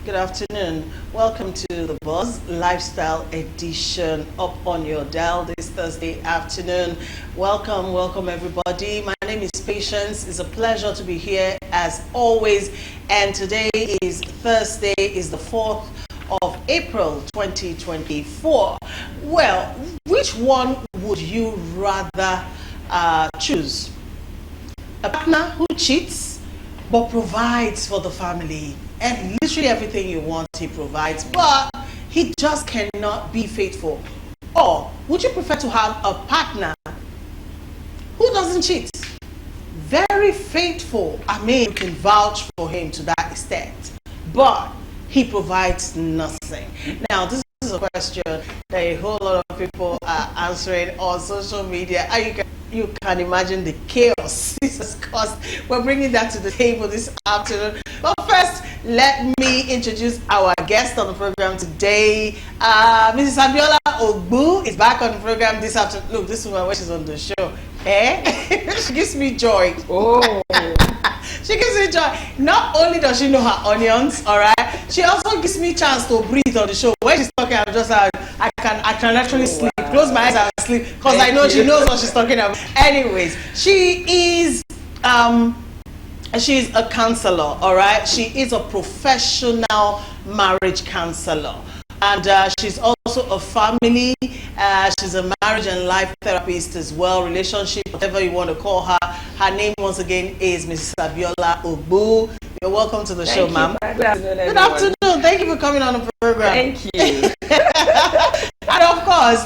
Good afternoon. Welcome to the Buzz Lifestyle Edition up on your dial this Thursday afternoon. Welcome everybody. My name is Patience. It's a pleasure to be here as always. And today is Thursday, is the 4th of April 2024. Well, which one would you rather choose? A partner who cheats but provides for the family, and literally everything you want he provides, but he just cannot be faithful? Or would you prefer to have a partner who doesn't cheat, very faithful? I mean, you can vouch for him to that extent, but he provides nothing. Now, this is a question that a whole lot of people are answering on social media, and you can imagine the chaos this has caused. We're bringing that to the table this afternoon. But first, let me introduce our guest on the program today. Mrs. Abiola Ogbu is back on the program this afternoon. Look, this woman when she's on the show, she gives me joy. Oh. She gives me joy. Not only does she know her onions, all right, she also gives me chance to breathe on the show. When she's talking, I'm just I can actually sleep. Wow. Close my eyes and sleep because I know she knows what she's talking about. Anyways, she's a counselor, all right. She is a professional marriage counselor, and she's also a family. She's a marriage and life therapist as well, relationship, whatever you want to call her. Her name once again is Mrs. Abiola Ogbu. You're welcome to the show, ma'am. Good afternoon, everyone. Good afternoon. Thank you for coming on the program. Thank you. And of course,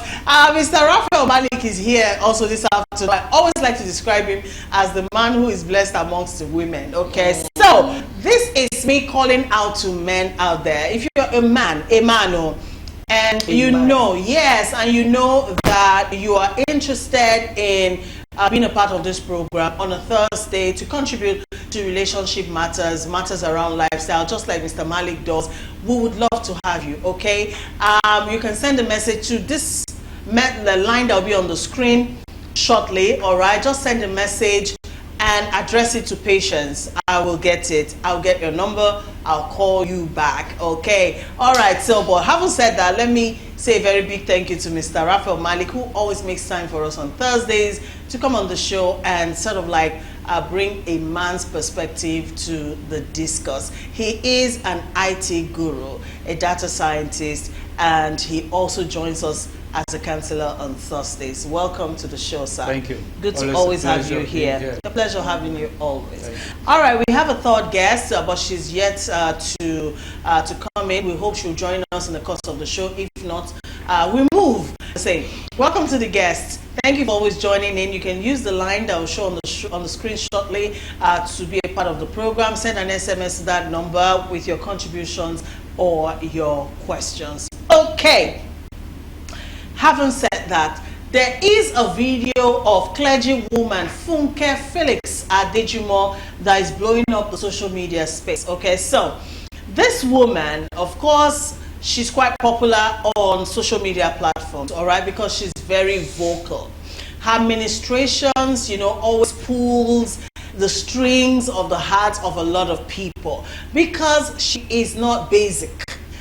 Mr. Raphael Malik is here also this afternoon. I always like to describe him as the man who is blessed amongst the women. Okay, so this is me calling out to men out there. If you're a man, and you know, yes, and you know that you are interested in being a part of this program on a Thursday to contribute to relationship matters around lifestyle, just like Mr. Malik does, we would love to have you, okay? You can send a message to the line that will be on the screen shortly, all right? Just send a message and address it to Patience. I will get it. I'll get your number. I'll call you back, okay? All right, so, but having said that, let me say a very big thank you to Mr. Raphael Malik, who always makes time for us on Thursdays to come on the show and sort of like bring a man's perspective to the discourse. He is an IT guru, a data scientist, and he also joins us as a counselor on Thursdays. Welcome to the show, sir. Thank you. Good to always have you here. A pleasure having you always. All right, we have a third guest, but she's yet to come in. We hope she'll join us in the course of the show. If not, we move. Say, welcome to the guest. Thank you for always joining in. You can use the line that will show on the screen shortly to be a part of the program. Send an SMS to that number with your contributions or your questions. Okay. Having said that, there is a video of clergy woman Funke Felix Adejumo that is blowing up the social media space. Okay, so this woman, of course, she's quite popular on social media platforms, all right, because she's very vocal. Her ministrations, you know, always pulls the strings of the hearts of a lot of people because she is not basic.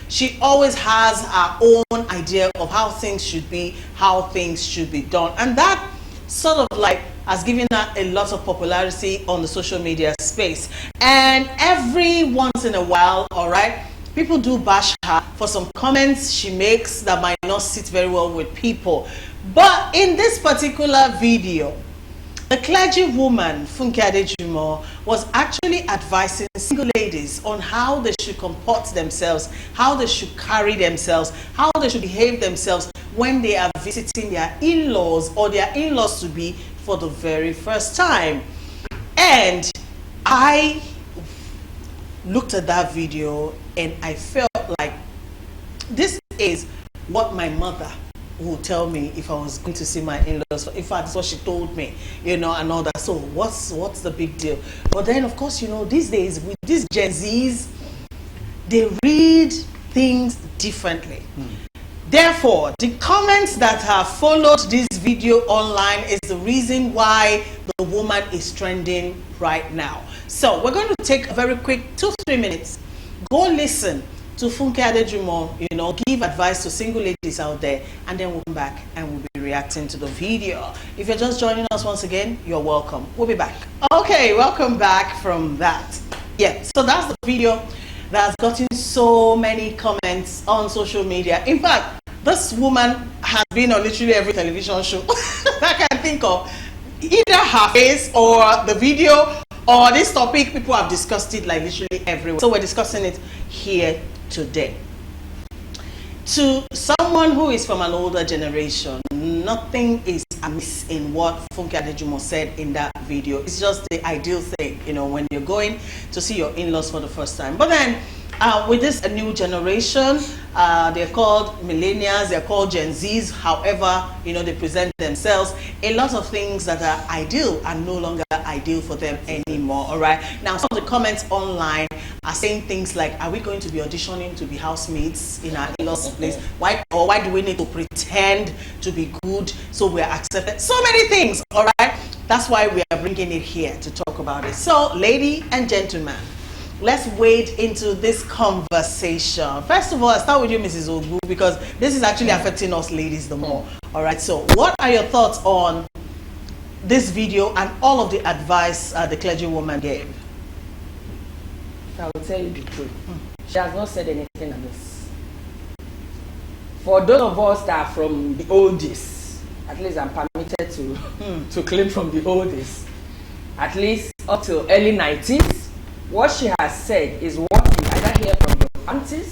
She always has her own idea of how things should be, how things should be done. And that sort of like has given her a lot of popularity on the social media space. And every once in a while, all right, people do bash her for some comments she makes that might not sit very well with people. But in this particular video, the clergy woman, Funke Adejumo, was actually advising single ladies on how they should comport themselves, how they should carry themselves, how they should behave themselves when they are visiting their in-laws or their in-laws to be for the very first time. And I looked at that video and I felt like this is what my mother would tell me if I was going to see my in-laws. In fact, that's what she told me, you know, and all that. So what's the big deal? But then, of course, you know, these days with these Gen Zs, they read things differently. Therefore, the comments that have followed this video online is the reason why the woman is trending right now. So we're going to take a very quick 2-3 minutes. Go listen to Funke Adejumo, you know, give advice to single ladies out there, and then we'll come back and we'll be reacting to the video. If you're just joining us once again, you're welcome. We'll be back. Okay, welcome back from that. Yeah, so that's the video that has gotten so many comments on social media. In fact, this woman has been on literally every television show that I can think of. Either her face or the video or this topic, people have discussed it like literally everywhere. So we're discussing it here today. To someone who is from an older generation, nothing is amiss in what Funke Adejumo said in that video. It's just the ideal thing, you know, when you're going to see your in-laws for the first time. But then, with this new generation, they're called millennials, they're called Gen Zs, however, you know, they present themselves. A lot of things that are ideal are no longer ideal for them anymore, all right? Now, some of the comments online are saying things like, are we going to be auditioning to be housemates in our in-laws place? Why do we need to pretend to be good so we're accepted? So many things, all right? That's why we are bringing it here to talk about it. So, ladies and gentlemen, let's wade into this conversation. First of all, I'll start with you, Mrs. Ogu, because this is actually affecting us ladies the more. All right, so what are your thoughts on this video and all of the advice the clergywoman gave? I will tell you the truth. She has not said anything amiss. For those of us that are from the oldies, at least I'm permitted to claim from the oldies, at least up to early 90s, what she has said is what you either hear from your aunties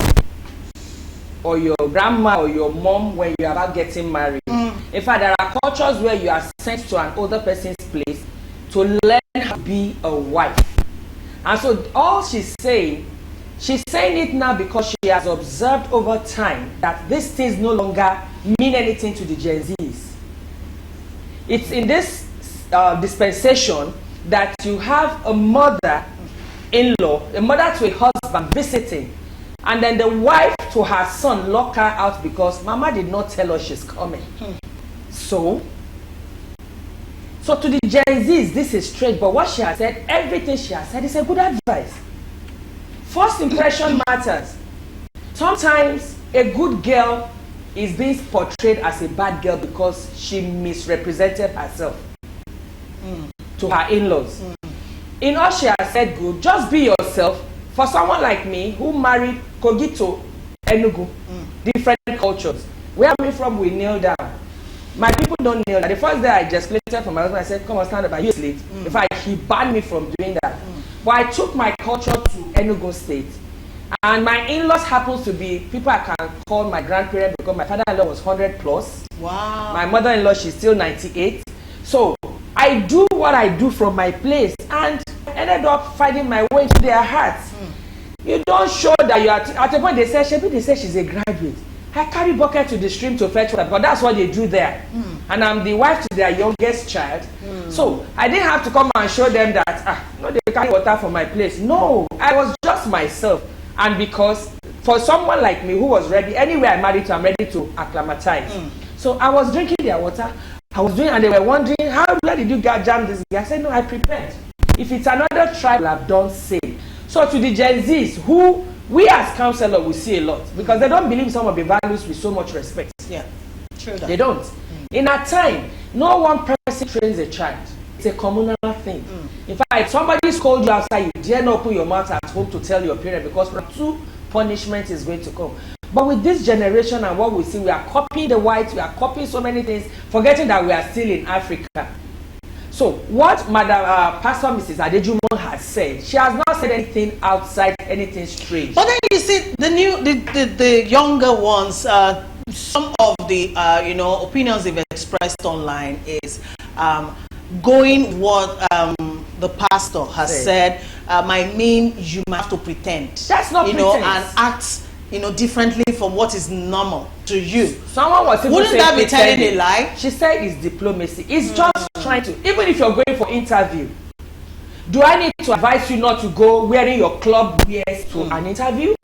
or your grandma or your mom when you are about getting married. In fact, there are cultures where you are sent to an older person's place to learn how to be a wife. And so all she's saying it now because she has observed over time that these things no longer mean anything to the Gen Zs. It's in this dispensation that you have a mother-in-law, a mother to a husband visiting, and then the wife to her son lock her out because mama did not tell us she's coming. So to the Gen Zs, this is strange, but what she has said, everything she has said is a good advice. First impression matters. Sometimes a good girl is being portrayed as a bad girl because she misrepresented herself to her in-laws. In all she has said good, just be yourself. For someone like me who married Kogito, Enugu, different cultures, where I'm from, we kneel down. My people don't kneel down. The first day I gesticulated for my husband, I said, come on, stand up, are you asleep? In fact, he banned me from doing that. But I took my culture to Enugu State. And my in-laws happens to be people I can call my grandparents because my father-in-law was 100 plus. Wow. My mother-in-law, she's still 98. So I do what I do from my place and ended up finding my way into their hearts. You don't show that you are at a point they say she's a graduate. I carry bucket to the stream to fetch water because that's what they do there. And I'm the wife to their youngest child. So I didn't have to come and show them that no, they carry water from my place. No, I was just myself. And because for someone like me who was ready, anywhere I married to, I'm ready to acclimatize. So I was drinking their water. I was doing, and they were wondering, where did you jam this guy? I said, no, I prepared. If it's another tribe, I've done same. So to the Gen Zs, who we as counselors will see a lot, because they don't believe some of the values with so much respect. Yeah, true. They don't. In our time, no one person trains a child. It's a communal thing. In fact, if somebody scolds you outside, you dare not open your mouth at home to tell your parents because from two punishment is going to come. But with this generation and what we see, we are copying the whites, we are copying so many things, forgetting that we are still in Africa. So what Madam Pastor Mrs. Adejumo has said, she has not said anything outside, anything strange. But then you see, the younger ones, some of the opinions they've expressed online is going what the pastor has said might mean you might have to pretend. That's not pretense. And act differently from what is normal to you. Someone was even wouldn't that be telling a lie? She said it's diplomacy. It's just trying to, even if you're going for interview, do I need to advise you not to go wearing your club wears to an interview?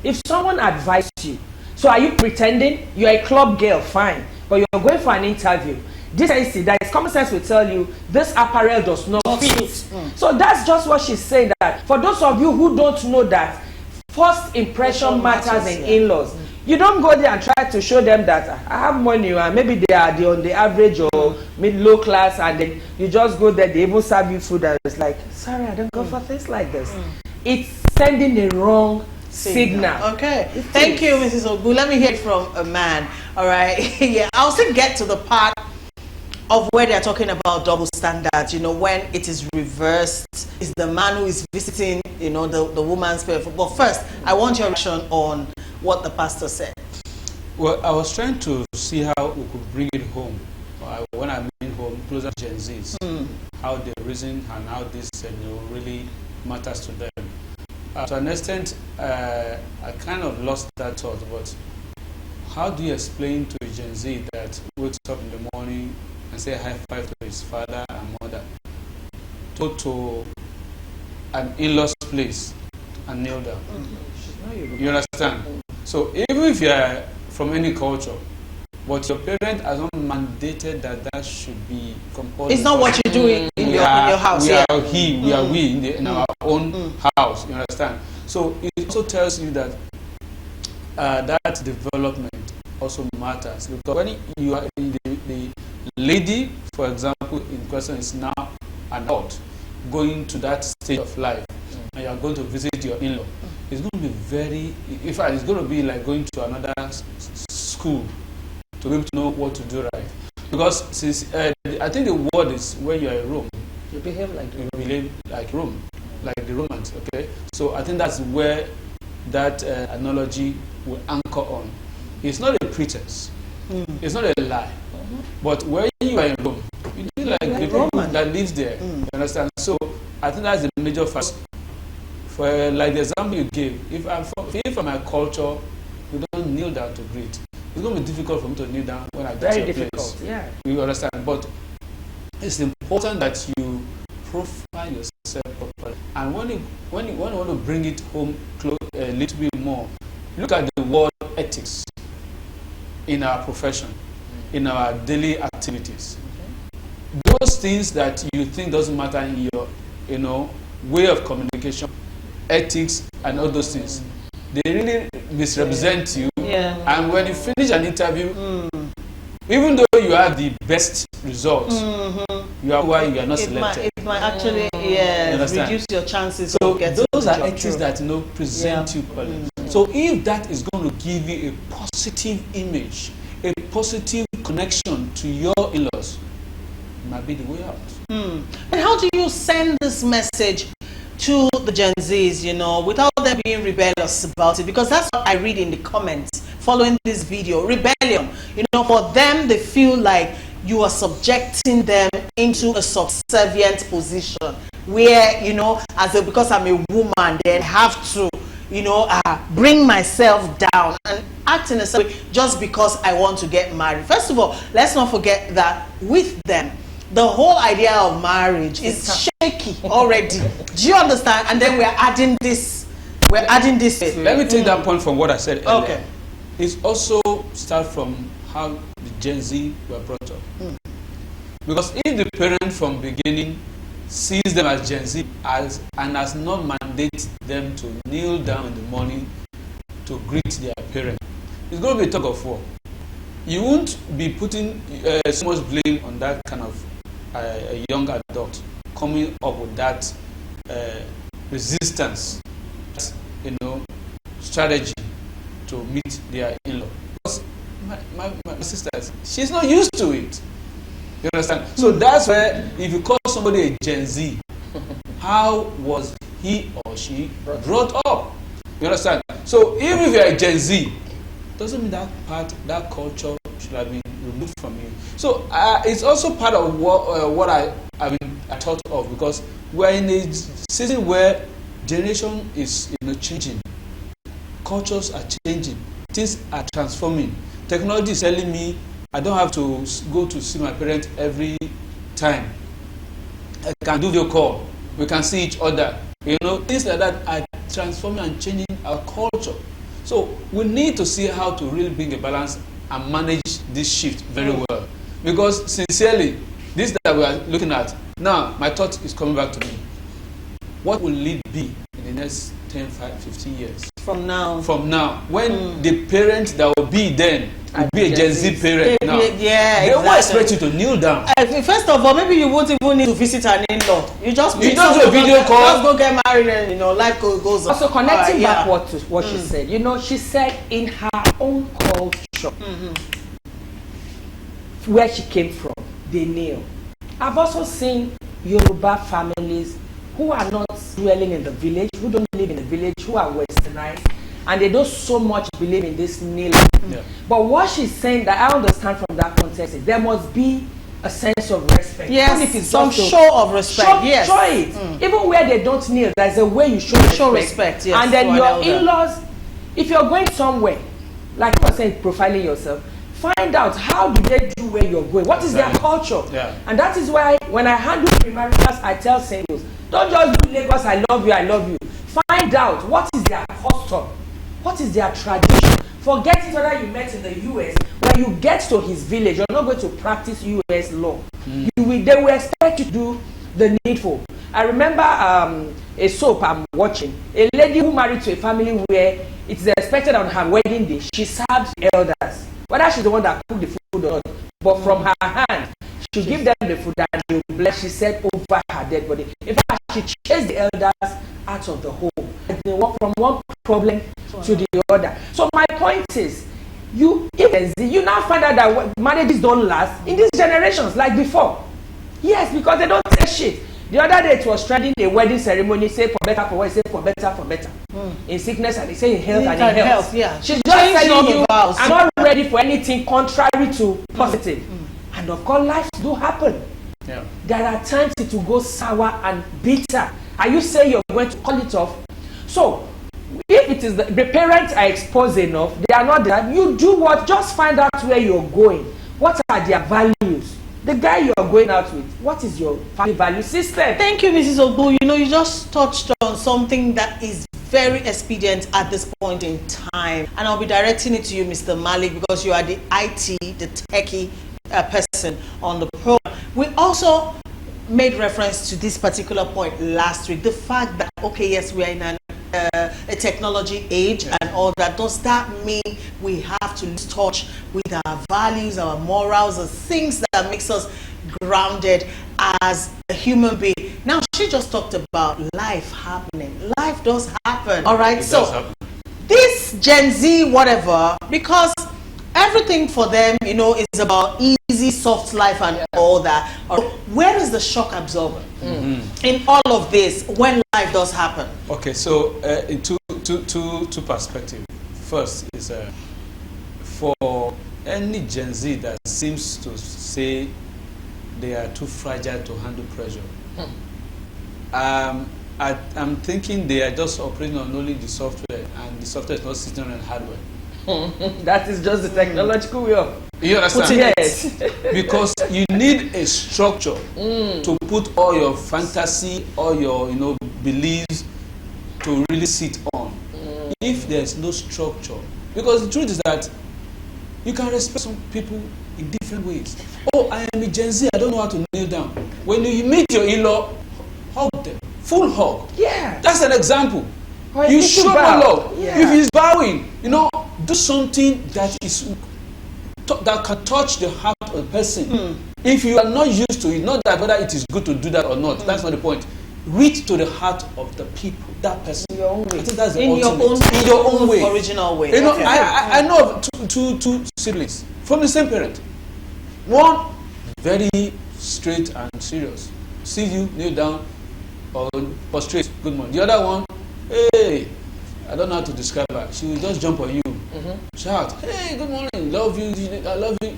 If someone advised you, so are you pretending? You're a club girl, fine, but you're going for an interview. Decency, that is common sense will tell you this apparel does not fit. So that's just what she's saying, that for those of you who don't know that first impression matters in in-laws. You don't go there and try to show them that I have money and maybe they are on the average or mid-low class, and then you just go there, they even serve you food and it's like, sorry, I don't go for things like this. It's sending a wrong signal. Okay. Thank you, Mrs. Ogu. Let me hear it from a man. All right. Yeah, I'll still get to the part of where they're talking about double standards, you know, when it is reversed, is the man who is visiting, you know, the woman's favorite. But first, I want your reaction on what the pastor said. Well, I was trying to see how we could bring it home. When I mean home, closer to Gen Zs, how they reason and how this really matters to them. To an extent, I kind of lost that thought, but how do you explain to a Gen Z that wakes up in the morning and say high five to his father and mother, go to an in-law's place and kneel down? You understand? So even if you are from any culture, but your parent has not mandated that should be compulsory. It's not what you do in your house. We are we in our own house. You understand? So it also tells you that that development also matters, because when you are the lady, for example, in question is now an adult going to that stage of life, and you are going to visit your in-law. It's going to be very, in fact, it's going to be like going to another school to be able to know what to do right. Because since I think the word is when you are in Rome, you behave like Rome, like the Romans. Okay, so I think that's where that analogy will anchor on. It's not a pretense. It's not a lie. But when you are in Rome, you do like the people that lives there. You understand? So I think that's the major factor. For like the example you gave, if from my culture, we don't kneel down to greet, it's going to be difficult for me to kneel down when I get to your place. Yeah. You understand? But it's important that you profile yourself properly. And when you want to bring it home a little bit more, look at the word ethics in our profession, in our daily activities. Those things that you think doesn't matter in your way of communication, ethics and all those things, they really misrepresent you. And when you finish an interview, even though you have the best results, you are why you are not selected. It might actually reduce your chances of getting those are ethics that present you poorly. So if that is going to give you a positive image, a positive connection to your in-laws, it might be the way out. And how do you send this message to the Gen Zs, without them being rebellious about it? Because that's what I read in the comments following this video. Rebellion. For them, they feel like you are subjecting them into a subservient position where, because I'm a woman, then have to, bring myself down and act in a certain way just because I want to get married. First of all, let's not forget that with them, the whole idea of marriage is shaky already. Do you understand? And then we're adding this. Let me take that point from what I said earlier. Okay. It's also start from how the Gen Z were brought up. Because if the parent from beginning sees them as Gen Z and has not mandated them to kneel down in the morning to greet their parent, it's going to be a tug of war. You won't be putting so much blame on that kind of a young adult coming up with that resistance, strategy to meet their in-law. Because my sister, she's not used to it. You understand? So that's where, if you call somebody a Gen Z, how was he or she brought up? You understand? So even if you're a Gen Z, doesn't mean that culture should have been removed from you. So it's also part of what I thought of, because we're in a season where generation is changing, cultures are changing, things are transforming. Technology is telling me I don't have to go to see my parents every time. I can do video call. We can see each other. Things like that are transforming and changing our culture. So we need to see how to really bring a balance and manage this shift very well. Because sincerely, this that we are looking at, now my thought is coming back to me. What will it be in the next 10, 5, 15 years? From now. From now. When the parent that will be then will be a Gen Z parent now. Yeah, they won't expect you to kneel down. First of all, maybe you won't even need to visit an in-law. You just do a video call. Just go get married and, you know, life goes on. Also, connecting back to what she said, you know, she said in her own culture, where she came from, they kneel. I've also seen Yoruba families who are not dwelling in the village, who don't live in the village, who are westernized, and they don't so much believe in this kneeling. Yeah. But what she's saying that I understand from that context is there must be a sense of respect. Yes, even if it's some show of respect. Show it. Even where they don't kneel, there's a way you show respect. Yes, and then your in-laws, if you're going somewhere, like you were saying, profiling yourself, find out how do they do where you're going. What is their culture? Yeah. And that is why when I handle premaritals, I tell singles, don't just do Lagos, I love you, I love you. Find out what is their custom, what is their tradition. Forget it whether you met in the US. When you get to his village, you're not going to practice US law. They will expect you to do the needful. I remember a soap I'm watching. A lady who married to a family where it's expected on her wedding day, she serves elders. Whether she's the one that cooked the food or not, but from her hand, she give them the food and they will bless, she said, over her dead body. In fact, she chased the elders out of the home. And they walk from one problem to the other. So my point is, you now find out that marriages don't last in these generations like before. Yes, because they don't say shit. The other day it was trending a wedding ceremony, say for better, for worse, say for better, for better. In sickness and they say in health and in health. Yeah. She's just telling you, I'm not ready for anything contrary to positive. And of course, lives do happen. Yeah. There are times it will go sour and bitter. Are you saying you're going to call it off? So, if it is the parents are exposed enough, they are not there, you do what? Just find out where you're going. What are their values? The guy you're going out with, what is your family value system? Thank you, Mrs. Ogbu. You know, you just touched on something that is very expedient at this point in time. And I'll be directing it to you, Mr. Malik, because you are the IT, the techie person on the program. We also made reference to this particular point last week. The fact that, okay, yes, we are in a technology age and all that. Does that mean we have to lose touch with our values, our morals, the things that makes us grounded as a human being? Now, she just talked about life happening. Life does happen. All right, so this Gen Z, whatever, because everything for them, you know, is about easy, soft life and all that. Where is the shock absorber in all of this when life does happen? Okay, so in two perspectives. First is for any Gen Z that seems to say they are too fragile to handle pressure. I'm thinking they are just operating on only the software, and the software is not sitting on hardware. That is just the technological way of. You understand? Yes. Because you need a structure to put all your fantasy, all your beliefs to really sit on. If there's no structure, because the truth is that you can respect some people in different ways. Oh, I am a Gen Z, I don't know how to kneel down. When you meet your in-law, hug them, full hug. Yeah, that's an example. You show no love. If he's bowing, do something that can touch the heart of the person. If you are not used to it, not that whether it is good to do that or not, that's not the point. Reach to the heart of the people, that person. In your own way. I think that's the ultimate. In your own way. Original way. I know of two siblings from the same parent. One, very straight and serious. See you, kneel down, or prostrate, good morning. The other one, hey, I don't know how to describe her. She will just jump on you, shout, hey, good morning, love you, I love you.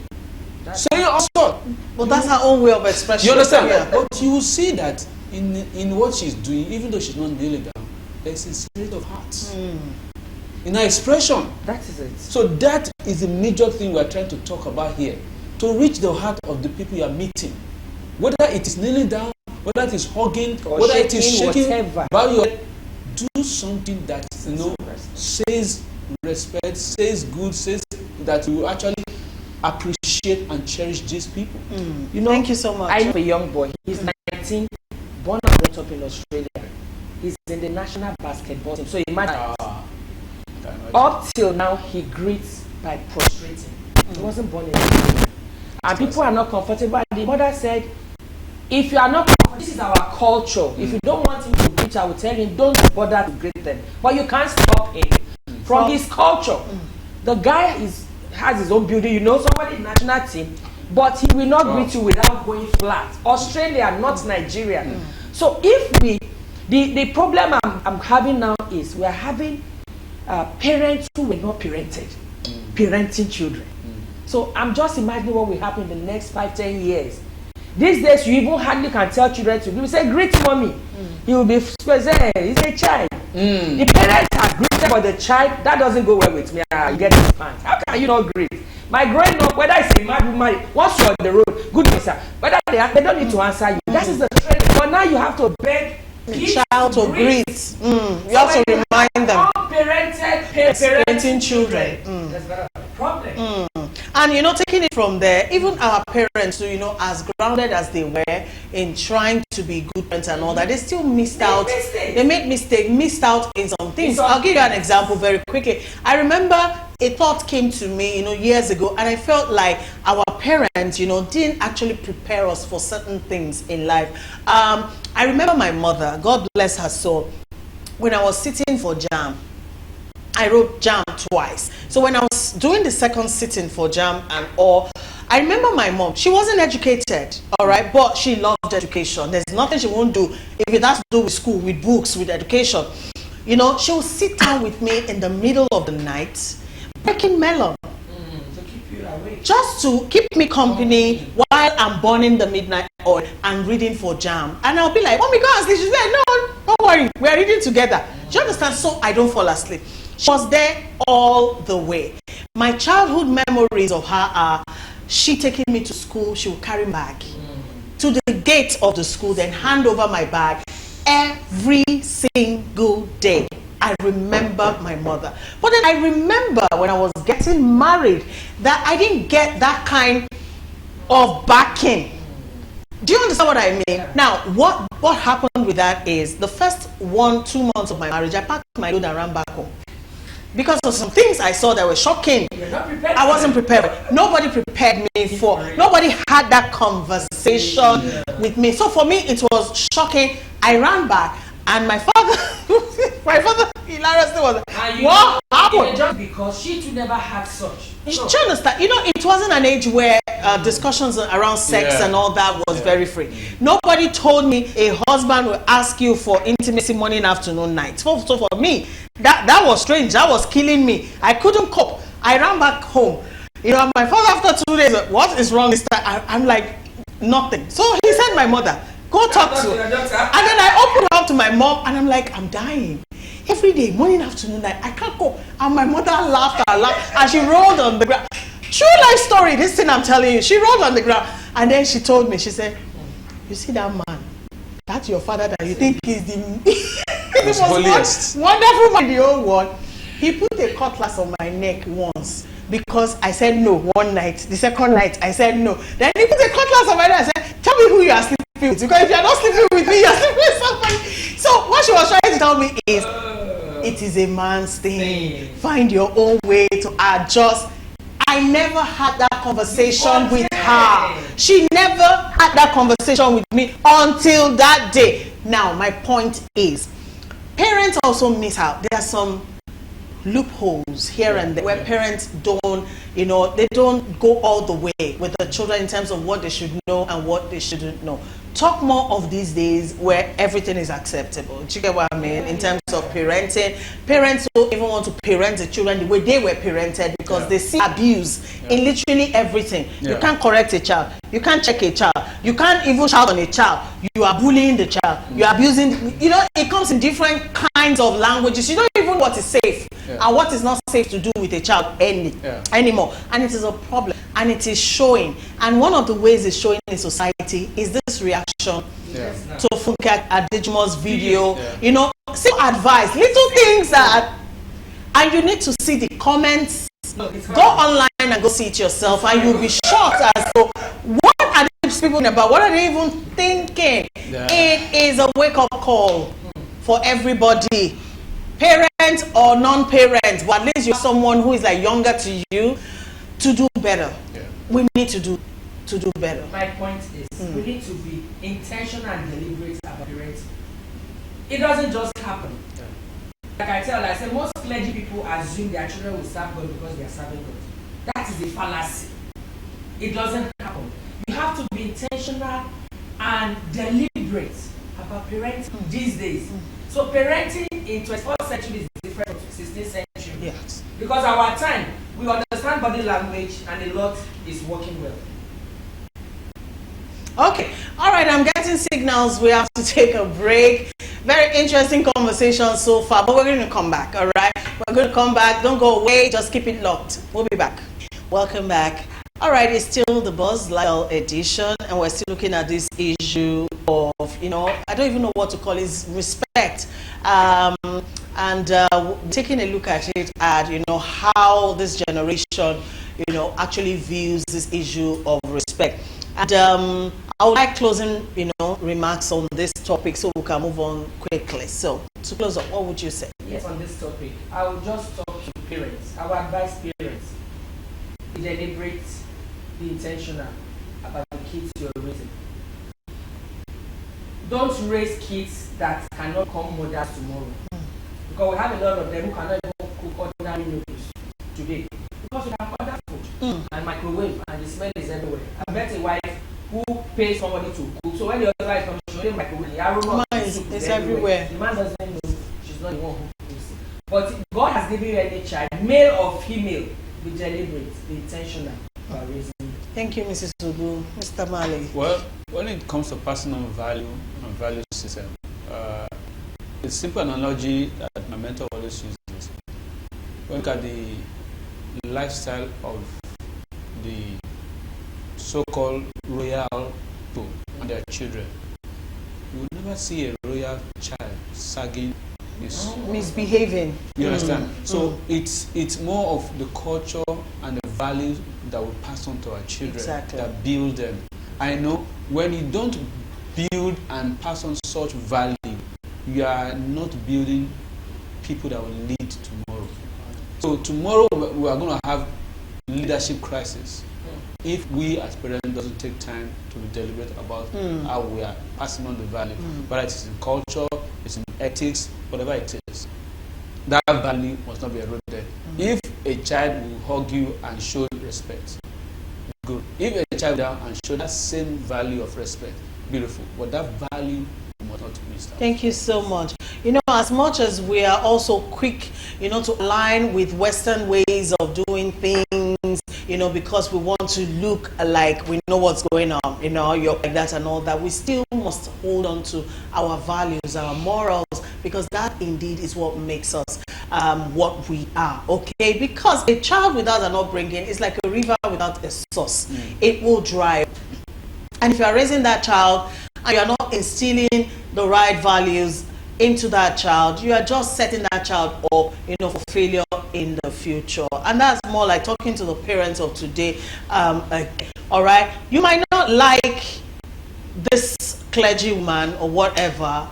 Say all sorts. But that's her own way of expression. You understand? Yeah. But you will see that in what she's doing, even though she's not kneeling down, there's a spirit of heart. In her expression. That is it. So that is the major thing we're trying to talk about here. To reach the heart of the people you are meeting. Whether it is kneeling down, whether it is hugging, or whether it is shaking, do something that says respect, says good, says that you actually appreciate and cherish these people. Thank you so much. I know a young boy. He's 19, born and brought up in Australia. He's in the national basketball team. So imagine. Up till now, he greets by prostrating. He wasn't born in Nigeria. And people are not comfortable. And the mother said, if you are not comfortable, this is our culture. If you don't want him to greet, I will tell him, don't bother to greet them. But you can't stop him from his culture. The guy has his own beauty. You know, somebody in national team, but he will not greet you without going flat. Australia, not Nigeria. So if we, the problem I'm having now is we're having parents who were not parented, parenting children. So I'm just imagining what will happen in the next 5-10 years. These days, you even hardly can tell children to greet. You say, greet mommy. He will be saying, he's a child. The parents are greeted for the child. That doesn't go well with me. I get his pants. How can you not greet? My growing up, whether it's a mad woman, once you're on the road, goodness, whether they don't need to answer you. That is the training. But now you have to beg the child to greet. You have to remind them. Unparented parenting children. That's a problem. And you know, taking it from there, even our parents, you know, as grounded as they were in trying to be good parents and all that, they still missed out. They made missed out in some things. I'll give you an example very quickly. I remember a thought came to me, you know, years ago, and I felt like our parents, you know, didn't actually prepare us for certain things in life. I remember my mother, God bless her soul, when I was sitting for JAM, I wrote JAM twice. So when I was doing the second sitting for JAM and all, I remember my mom, she wasn't educated, all right, but she loved education. There's nothing she won't do if it has to do with school, with books, with education. You know, she'll sit down with me in the middle of the night, breaking melon. To keep you awake. Just to keep me company while I'm burning the midnight oil and reading for JAM. And I'll be like, Mommy, go and sleep. She's like, no, don't worry, we are reading together. Do you understand? So I don't fall asleep. She was there all the way. My childhood memories of her are she taking me to school, she would carry my bag to the gate of the school, then hand over my bag every single day. I remember my mother. But then I remember when I was getting married that I didn't get that kind of backing. Do you understand what I mean? Now, what happened with that is the first 1-2 months of my marriage, I packed my load and ran back home. Because of some things I saw that were shocking. I wasn't prepared. Nobody prepared me for. Nobody had that conversation with me. So for me, it was shocking. I ran back, and my father, hilariously was like, what happened? Just because she too never had such. You understand? You know, it wasn't an age where discussions around sex and all that was very free. Nobody told me a husband will ask you for intimacy morning, afternoon, night. So for me, that was strange. That was killing me. I couldn't cope. I ran back home. You know, my father after 2 days, what is wrong this time? I'm like, nothing. So he sent my mother, go talk to her. And then I opened up to my mom, and I'm like, I'm dying. Every day, morning, afternoon, night, I can't go. And my mother laughed and she rolled on the ground. True life story, this thing I'm telling you. She rolled on the ground, and then she told me, she said, you see that man? That's your father that you think is the most wonderful man in the whole world. He put a cutlass on my neck once because I said no one night. The second night, I said no. Then he put a cutlass on my neck. I said, tell me who you are sleeping with. Because if you are not sleeping with me, you are sleeping with somebody. So what she was trying to tell me is, it is a man's thing. Find your own way to adjust. I never had that conversation with her. She never had that conversation with me until that day. Now, my point is, parents also miss out. There are some loopholes here and there where parents don't, you know, they don't go all the way with the children in terms of what they should know and what they shouldn't know. Talk more of these days where everything is acceptable. Do you get what I mean? In terms of parenting, parents don't even want to parent the children the way they were parented because they see abuse in literally everything. You can't correct a child. You can't check a child. You can't even shout on a child. You are bullying the child. You are abusing. You know, it comes in different kinds of languages. You don't even know what is safe and what is not safe to do with a child anymore. And it is a problem. And it is showing. And one of the ways it's showing in society is this reaction to Funke Adejumo's video. You know, simple advice, little things that, and you need to see the comments. Go online and go see it yourself, and you'll be shocked as to what are these people about? What are they even thinking? It is a wake-up call for everybody. Parents, parent or non-parent, but at least you're someone who is like younger to you, to do better. Yeah. We need to do better. My point is, we need to be intentional and deliberate about parenting. It doesn't just happen. Yeah. Like I say, most clergy people assume their children will serve God because they are serving God. That is a fallacy. It doesn't happen. You have to be intentional and deliberate about parenting these days. So parenting in 21st century is different from 16th century. Yes. Because our time, we understand body language and a lot is working well. Okay, all right, I'm getting signals. We have to take a break. Very interesting conversation so far, but we're going to come back, all right? We're going to come back. Don't go away. Just keep it locked. We'll be back. Welcome back. All right, it's still the Buzz Lifestyle edition, and we're still looking at this issue of, I don't even know what to call it, respect. Taking a look at it at, how this generation, actually views this issue of respect. And I would like closing, remarks on this topic so we can move on quickly. So, to close up, what would you say? Yes, on this topic, I will just talk to parents. I will advise parents, be deliberate, be intentional about the kids you're raising. Don't raise kids that cannot become mothers tomorrow. Because we have a lot of them who cannot even cook ordinary noodles today. Because we have other food and microwave and the smell is everywhere. I bet a wife who pays somebody to cook. So when the other wife comes, she only microwave. The aroma is everywhere. The man doesn't know she's not the one who cooks. But God has given you any child, male or female, be deliberate, be intentional about raising. Thank you, Mrs. Ugu. Mr. Mali. Well, when it comes to personal value and value system, the simple analogy that my mentor always uses, when you look at the lifestyle of the so-called royal people and their children, you will never see a royal child sagging, misbehaving. You understand? So it's more of the culture and the values that we pass on to our children that build them. I know when you don't build and pass on such value, you are not building people that will lead tomorrow. So tomorrow we are going to have leadership crisis if we as parents doesn't take time to be deliberate about how we are passing on the value, whether it is in culture, it's in ethics, whatever it is. That value must not be eroded. If a child will hug you and show respect, good. If a child down and show that same value of respect, beautiful. But that value must not be missed out. Thank you so much. As much as we are also quick, to align with Western ways of doing things, because we want to look like we know what's going on, you're like that and all that, we still must hold on to our values, our morals, because that indeed is what makes us what we are, okay? Because a child without an upbringing is like a river without a source. It will dry up. And if you are raising that child and you are not instilling the right values into that child, you are just setting that child up, for failure in the future. And that's more like talking to the parents of today. All right, you might not like this clergy woman or whatever.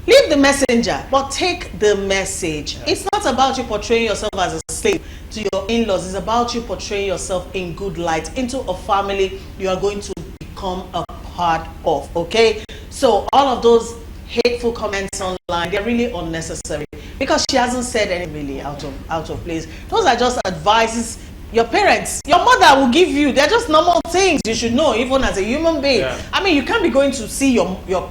Leave the messenger, but take the message. It's not about you portraying yourself as a slave to your in-laws. It's about you portraying yourself in good light into a family you are going to become a part of, okay? So all of those hateful comments online, they're really unnecessary because she hasn't said anything really out of place. Those are just advices your parents, your mother will give you. They're just normal things you should know, even as a human being. I mean, you can't be going to see your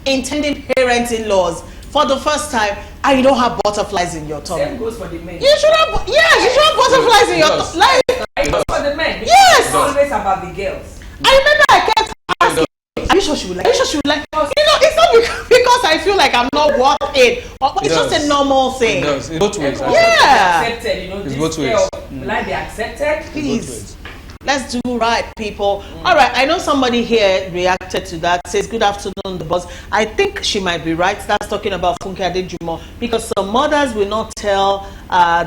intended parents-in-laws for the first time and you don't have butterflies in your tummy. Same goes for the men. You should have, yes, you should have butterflies in your tummy. It goes for the men. Yes. It's always about the girls. I remember I kept asking, are you sure she would like? Are you sure she would like? It's not because I feel like I'm not worth it. It's just a normal thing. It's both ways. Yeah. Accepted, it's both ways. Will I be accepted? Please. Let's do right, people. All right, I know somebody here reacted to that, says, good afternoon, the boss. I think she might be right. That's talking about Funke Adejumo, because some mothers will not tell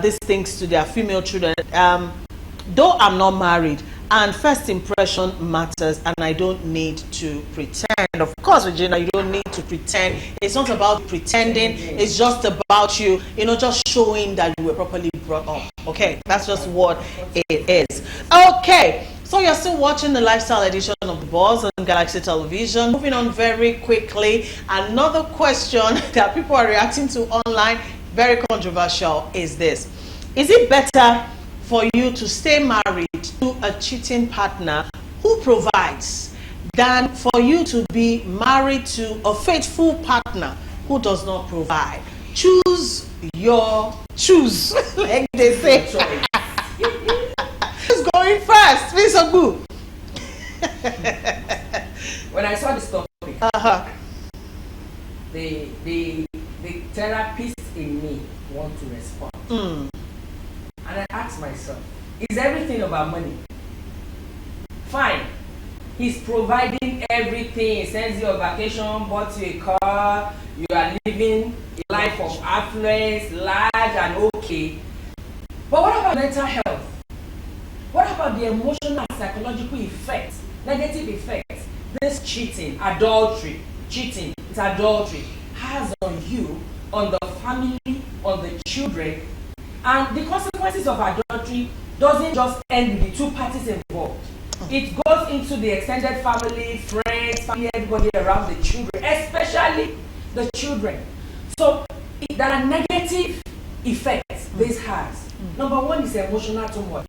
these things to their female children. Though I'm not married, And first impression matters, and I don't need to pretend. Of course, Regina, you don't need to pretend. It's not about pretending. It's just about you, just showing that you were properly brought up. Okay, that's just what it is. Okay, so you're still watching the lifestyle edition of The Boss on Galaxy Television. Moving on very quickly, another question that people are reacting to online, very controversial, is this. Is it better for you to stay married to a cheating partner who provides than for you to be married to a faithful partner who does not provide? Choose, like they say. Who's going first? Miss Ogu. When I saw this topic, the therapist in me want to respond. And I asked myself, is everything about money? Fine. He's providing everything. He sends you a vacation, bought you a car, you are living a life of affluence, large and okay. But what about mental health? What about the emotional and psychological effects, negative effects? This cheating, adultery, it's adultery, has on you, on the family, on the children. And the consequences of adultery doesn't just end with the two parties involved. It goes into the extended family, friends, family, everybody around the children, especially the children. So there are negative effects this has. Number one is emotional turmoil,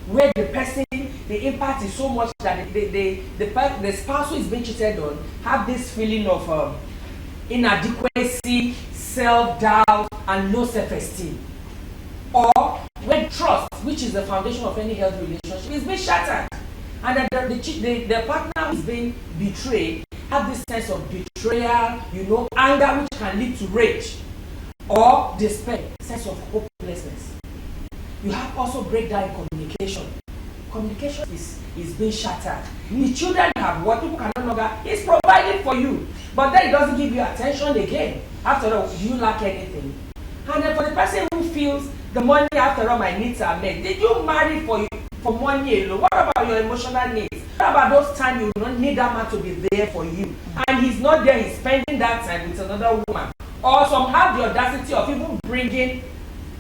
where the person, the impact is so much that the spouse who is being cheated on have this feeling of inadequacy, self-doubt, and low self-esteem. Or when trust, which is the foundation of any healthy relationship, is being shattered, and the partner who is being betrayed have this sense of betrayal, anger, which can lead to rage or despair, sense of hopelessness. You have also breakdown in communication. Communication is being shattered. The children have what people can no longer. It's providing for you, but then it doesn't give you attention again. After all, do you lack anything? And then for the person who feels the money, after all, my needs are met. Did you marry for money alone? What about your emotional needs? What about those times you don't need that man to be there for you? And he's not there, he's spending that time with another woman. Or some have the audacity of even bringing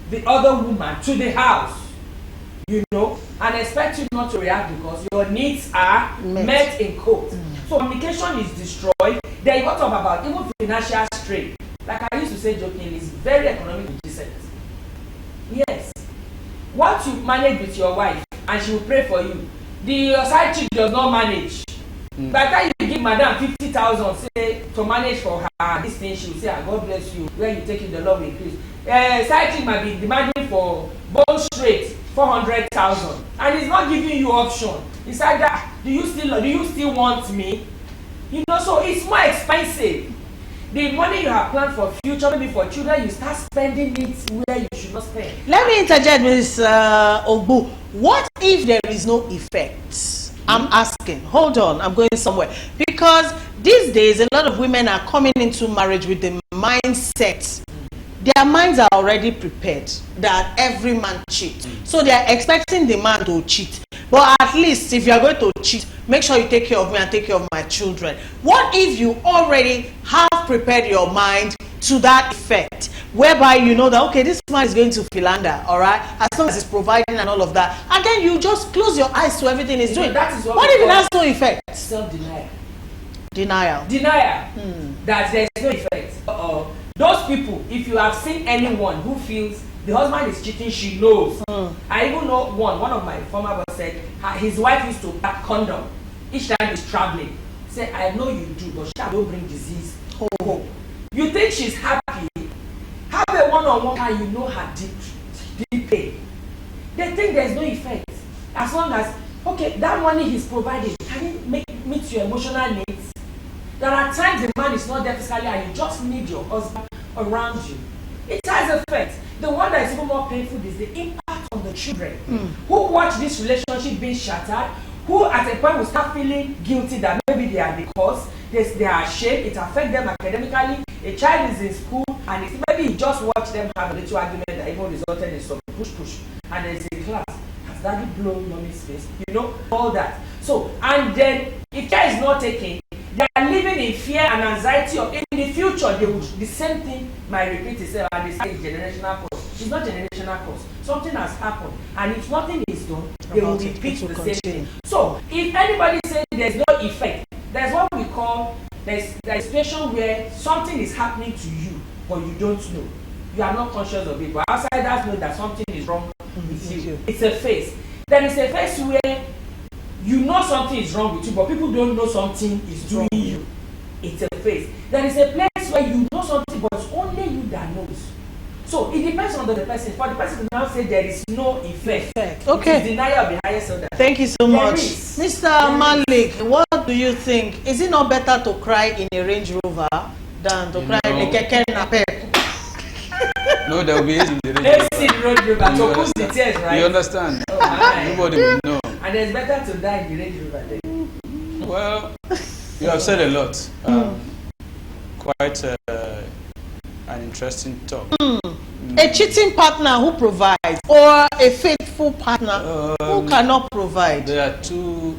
the other woman to the house, and expect you not to react because your needs are met in quote. So communication is destroyed. Then you got to talk about even financial strain. Like I used to say jokingly, it's very economic with decent. Yes. What you manage with your wife and she will pray for you, the side chick does not manage. By the time you give madam 50,000, say, to manage for her this thing, she will say, God bless you, where you take it, the Lord will increase. Side chick might be demanding for bone straight 400,000, and he's not giving you option. It's like that. Do you still want me? So it's more expensive. The money you have planned for future, maybe for children, you start spending it where you should not spend. Let me interject, Ms. Ogbu. What if there is no effect? I'm asking. Hold on, I'm going somewhere. Because these days, a lot of women are coming into marriage with the mindset. Their minds are already prepared that every man cheats. So they are expecting the man to cheat. But at least if you are going to cheat, make sure you take care of me and take care of my children. What if you already have prepared your mind to that effect, whereby you know that, okay, this man is going to philander, all right, as long as he's providing and all of that, and then you just close your eyes to everything he's doing. That is what if it has no effect? Self-denial. Denial. That there's no effect. Those people, if you have seen anyone who feels the husband is cheating, she knows. I even know one of my former boss said his wife used to pack condom each time he's traveling. Say, I know you do, but she don't bring disease home. You think she's happy? Have a one-on-one and you know her deep pain. They think there's no effect. As long as, okay, that money he's providing, can it meet your emotional needs? There are times the man is not there physically and you just need your husband around you. It has effect. The one that is even more painful is the impact on the children who watch this relationship being shattered, who at a point will start feeling guilty that maybe they are the cause, they are ashamed, it affects them academically. A child is in school and maybe you just watch them have a little argument that even resulted in some push, and there's a class has daddy blow mommy's face? You know, all that. So, and then if care is not taken, they are living in fear and anxiety of in the future the same thing might repeat itself, and they say it's generational cause. It's not generational cause. Something has happened, and if nothing is done, they will repeat the same thing. So if anybody says there's no effect, there's what we call there's a situation where something is happening to you, but you don't know. You are not conscious of it, but outsiders know that something is wrong with you. It's a phase. There is a phase where you know something is wrong with you, but people don't know something is doing you. It's a phase. There is a place where you know something, but it's only you that knows. So it depends on the person. For the person to now say there is no effect. Okay. It's denial of the highest order. Thank you so much. Mr. Malik, what do you think? Is it not better to cry in a Range Rover than to cry in a keke napep? No, there will be in the Range Rover. To put the tears, right? You understand? Oh, nobody will know. And it's better to die in the Range Rover then. Well, you have said a lot. Quite an interesting talk. A cheating partner who provides, or a faithful partner who cannot provide? There are two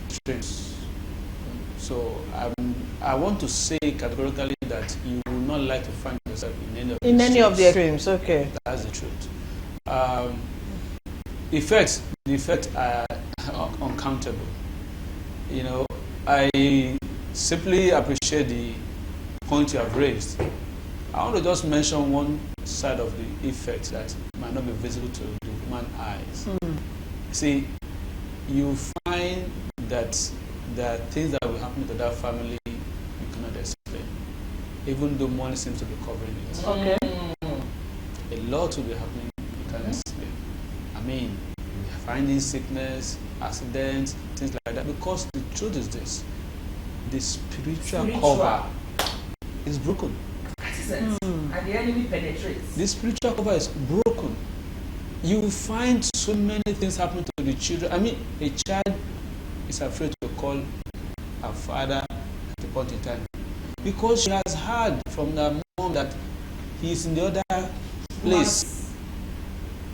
extremes. So I want to say categorically that you will not like to find yourself in any of the extremes. Okay. That's the truth. The effects are uncountable. You know, I simply appreciate the point you have raised. I want to just mention one side of the effect that might not be visible to the human eyes. See, you find that there are things that will happen to that family you cannot explain, even though money seems to be covering it. Okay. A lot will be happening you can't explain. I mean, you're finding sickness, accidents, things like that, because the truth is this: the spiritual cover is broken. And the enemy penetrates. The spiritual cover is broken. You will find so many things happening to the children. I mean, a child is afraid to call her father at a point in time because she has heard from the mom that he is in the other place.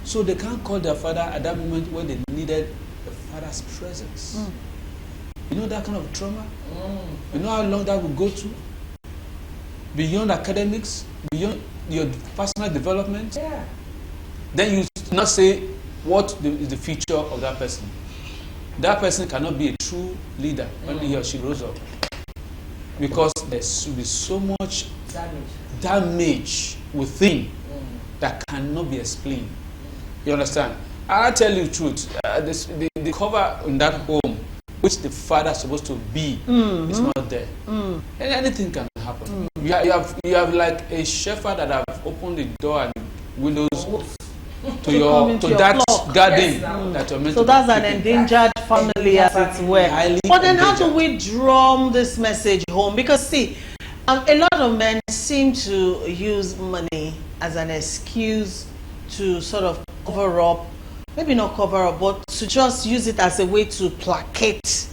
So they can't call their father at that moment when they needed the father's presence. You know that kind of trauma? You know how long that will go to? Beyond academics, beyond your personal development. Yeah. Then you not say what is the future of that person. That person cannot be a true leader when he or she grows up, because there should be so much damage within that cannot be explained. You understand? I'll tell you the truth. The cover in that home, which the father is supposed to be, is not there. And anything can happen. You have like a shepherd that have opened the door and windows to that garden that you're meant to. So that's an endangered family, as it were. But then how do we drum this message home? Because see, a lot of men seem to use money as an excuse to sort of cover up, maybe not cover up, but to just use it as a way to placate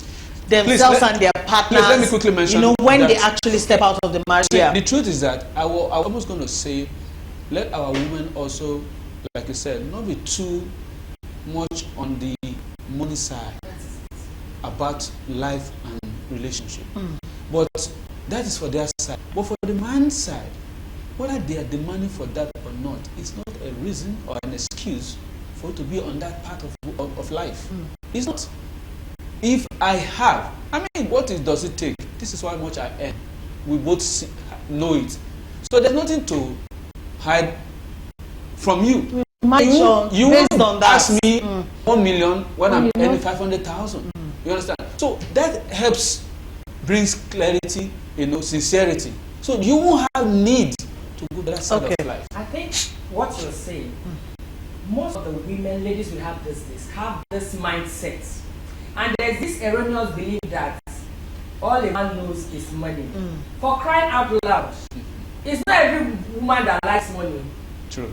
themselves and their partners. Let me quickly mention, when they actually step out of the marriage. The truth is that I was almost going to say, let our women also, like you said, not be too much on the money side about life and relationship. But that is for their side. But for the man's side, whether they are demanding for that or not, it's not a reason or an excuse for to be on that part of life. It's not. If I have, I mean, what does it take? This is how much I earn. We both know it. So there's nothing to hide from you. You based on that, ask me 1 million when I'm earning 500,000. You understand? So that helps, brings clarity, sincerity. So you won't have need to go to that side of life. I think what you're saying, most of the women, ladies will have this mindset. And there's this erroneous belief that all a man knows is money. For crying out loud, it's not every woman that likes money. True.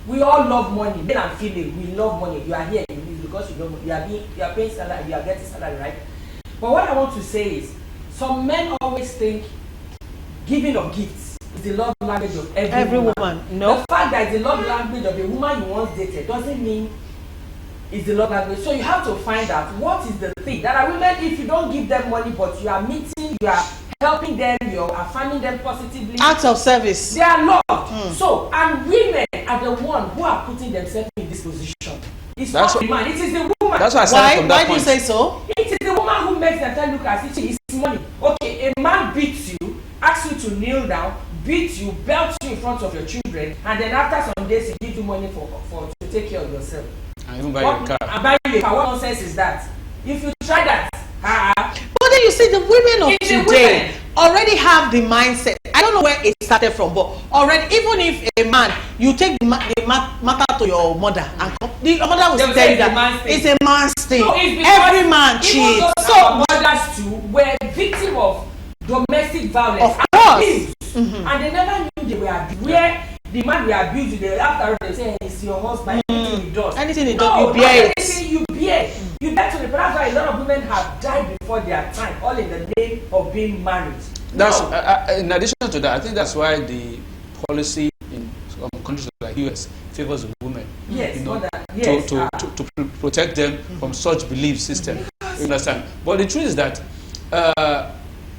We all love money, male and female. We love money. You are here because you are paying salary, you are getting salary, right? But what I want to say is, some men always think giving of gifts is the love language of every woman. No. The fact that it's the love language of a woman you once dated doesn't mean is the love language. So you have to find out what is the thing. There are women, if you don't give them money, but you are meeting, you are helping them, you are affirming them positively. Acts of service. They are loved. So, and women are the one who are putting themselves in this position. It's not the man, it is the woman. That's why I started from that Why point. do you say so? It is the woman who makes them tell, look, as if it's money. Okay, a man beats you, asks you to kneel down, beats you, belts you in front of your children, and then after some days he gives you money for to take care of yourself. And even buy you a car. And buy you a car. What nonsense is that? If you try that, but then you see the women of today already have the mindset. I don't know where it started from, but already, even if a man, you take the matter to your mother, and the mother will tell you that it's a man's thing. No, every man cheats. So mothers too were victims of domestic violence. Of course. And they never knew they were abused. Where the man we abused, they after they say, hey, it's your husband, anything he does. Anything he does, you bear it. Anything you bear. You bear to the point. That's why a lot of women have died before their time, all in the name of being married. That's in addition to that, I think that's why the policy in countries like US favors the women. Yes, you know, yes, to protect them from such belief system. You understand? But the truth is that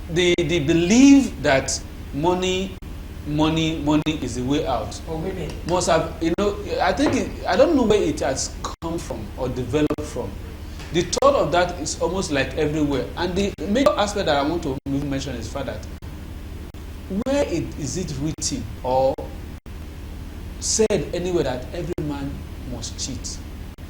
they believe that money is the way out. For women. Must have, you know, I don't know where it has come from or developed from. The thought of that is almost like everywhere. And the major aspect that I want to mention is the fact that where is it written or said anywhere that every man must cheat?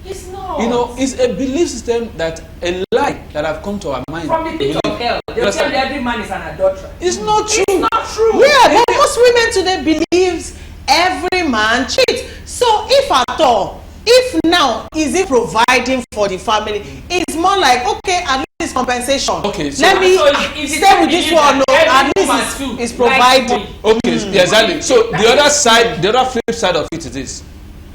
It's not. You know, it's a belief system that a lie that have come to our mind. From the pit of hell, they tell every man is an adulterer. It's not true. It's not true. Yeah, but most women today believes every man cheats. So if at all, if now is it providing for the family, it's more like, okay, at least compensation. Okay, so let me stay with this one. No, at least it's providing. Okay, yeah, exactly. So the other side, the other flip side of it is this: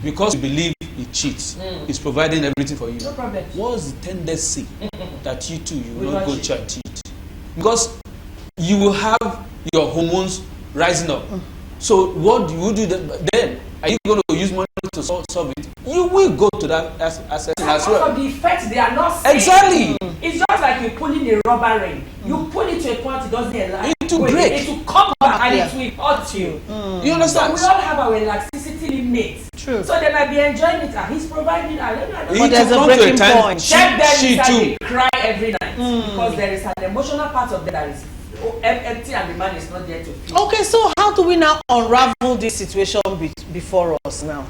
because you believe he cheats, he's providing everything for you. No problem. What's the tendency that you too you will not go to cheat? Because you will have your hormones rising up. So what do you do then? Are you going to use money to solve it? You will go to that aspect as well. The effects they are not seeing. Exactly. It's just like you're pulling a rubber ring. You pull it to a point, it doesn't allow. It will break. It will come back and it will hurt you. You understand? So we all have our elasticity limits. True. So they might be enjoying it. He's providing. But there's a breaking point. Check them she inside, too. they cry every night because there is an emotional part of them that is empty and the man is not there to feel. Okay, so how do we now unravel this situation before us now?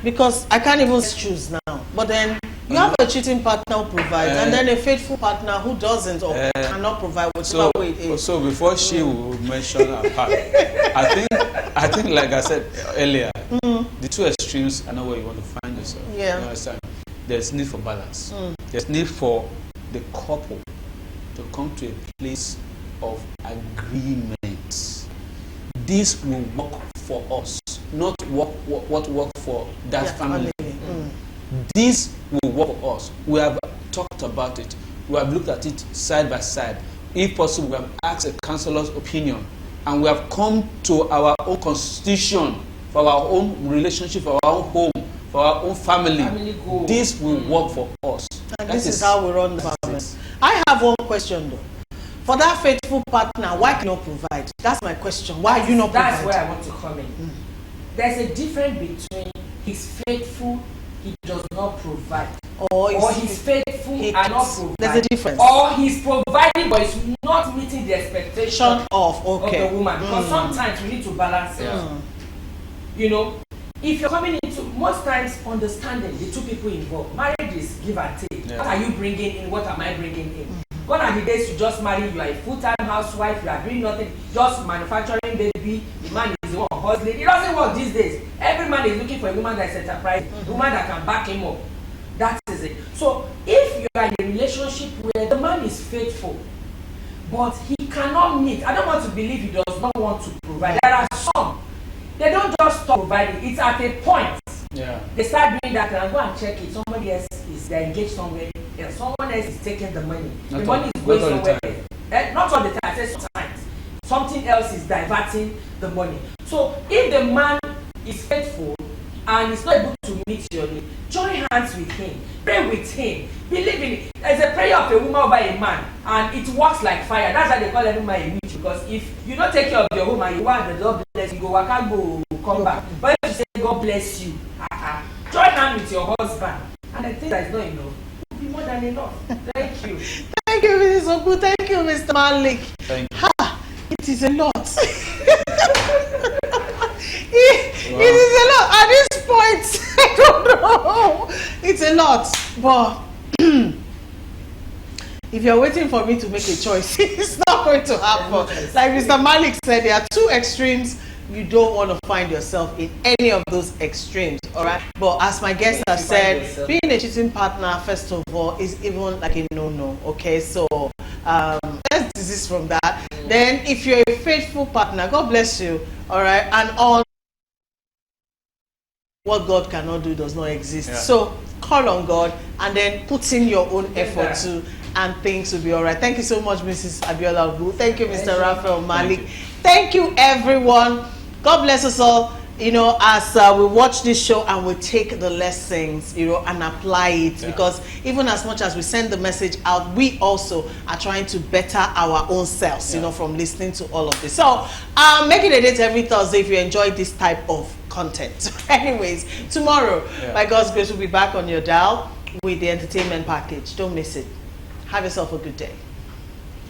Because I can't even choose now. But then you have a cheating partner who provides, and then a faithful partner who doesn't or cannot provide whatever way it is. So before she will mention her part, I think like I said earlier, the two extremes are not where you want to find yourself. Yeah. You understand? There's need for balance. There's need for the couple to come to a place of agreement. This will work for us, not what work for that family. This will work for us. We have talked about it. We have looked at it side by side. If possible, we have asked a counselor's opinion, and we have come to our own constitution for our own relationship, for our own home, for our own family. This will work for us. And this is how we run the family. I have one question though. For that faithful partner, why can you not provide? That's my question. Why are you not providing? That's where I want to come in. There's a difference between he's faithful, he does not provide, or he's faithful and not provide. There's a difference. Or he's providing but it's not meeting the expectation of the woman. Because sometimes we need to balance it. You know, if you're coming into, most times, understanding the two people involved. Marriage is give and take. What are you bringing in? What am I bringing in? Gone are the days you just marry, you are a full-time housewife, you are doing nothing, just manufacturing baby, the man is the one hustling. It doesn't work these days. Every man is looking for a woman that's enterprising, a woman that can back him up. That is it. So if you are in a relationship where the man is faithful, but he cannot meet, I don't want to believe he does not want to provide. There are some, they don't just stop providing, it's at a point. They start doing that and go and check it. Somebody else is engaged somewhere else. Someone else is taking the money. The money is going somewhere else. Not all the time. I say sometimes. Something else is diverting the money. So if the man is faithful, and he's not able to meet your need, join hands with him, pray with him, believe in it. There's a prayer of a woman over a man, and it works like fire. That's why they call every man a witch, because if you don't take care of your home and you want the Lord bless you, go, I can't go, come back. But if you say God bless you, join hands with your husband, and I think that's not enough. It will be more than enough. Thank you. Thank you, Mrs. Ogu. Thank you, Mr. Malik. Thank you. It is a lot. It is a lot. At this point, I don't know. It's a lot. But if you're waiting for me to make a choice, it's not going to happen. Like Mr. Malik said, there are two extremes. You don't want to find yourself in any of those extremes, all right? But as my guests have said, being a cheating partner, first of all, is even like a no-no, okay? So let's desist from that. Then if you're a faithful partner, God bless you, all right? And all what God cannot do does not exist. Yeah. So call on God and then put in your own effort too, and things will be all right. Thank you so much, Mrs. Abiola Ogu. Thank you, Mr. Raphael Malik. Thank you, everyone. God bless us all, you know, as we watch this show and we take the lessons, you know, and apply it. Yeah. Because even as much as we send the message out, we also are trying to better our own selves, you know, from listening to all of this. So make it a date every Thursday if you enjoy this type of content. Anyways, tomorrow, by God's grace, we'll be back on your dial with the entertainment package. Don't miss it. Have yourself a good day.